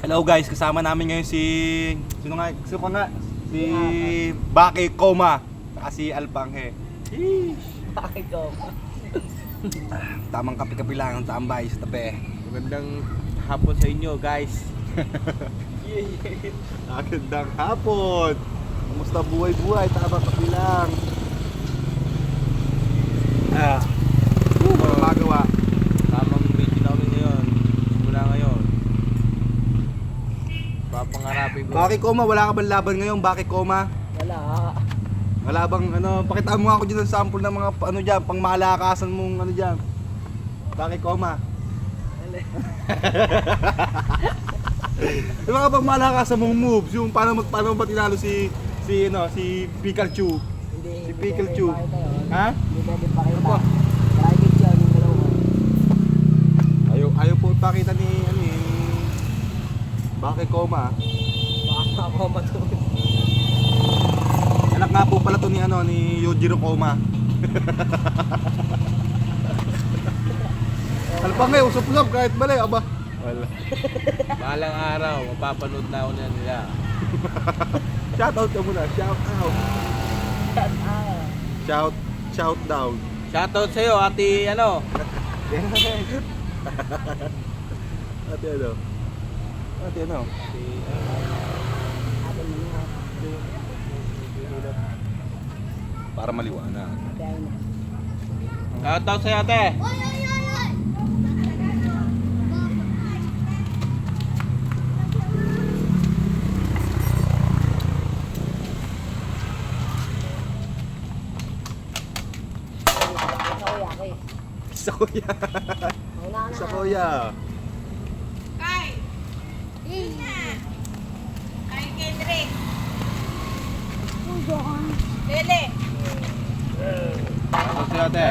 Hello guys, kasama namin ngayon si... Sino nga? Si Baki Coma. Saka si Alpanghe. Bakit ko? Tamang kape-kape lang, tambay sa tabi. Magandang hapon sa inyo, guys. Magandang hapon. Kumusta buhay-buhay? Tamang kape lang. Walang magawa. Tamang video namin ngayon. Simula ngayon. Papangarapin ko. Baki Coma, wala ka bang laban ngayon? Baki Coma? Wala. Wala bang ano, pakitaan mo nga ako dyan ng sample ng mga ano dyan, pang malakasan mong ano dyan. Baki Coma. Yung mga pang malakasan mong moves, yung paano ba tinalo si Pikachu. Hindi. Si Pikachu. Ha? Hindi pwede pakita. Private yun yung dalawa. Ayaw po pakita ni Baki Coma. Baka ako matulog. Anak nga po pala to ni Yojiro Coma. Alpanghe, usap-usap kahit mali, aba. Wala. Balang araw, mapapanood na ako nila. Shoutout ka muna, shout out. Shout down. Shoutout sa'yo, ate ano? Ate ano? Ate ano? Para maliwanag. Shoutout sa'yo, ate. Sa kuya. Sa kuya. Kay! Ina! Kay Kendrick! Lele! Shoutout sa'yo, ate.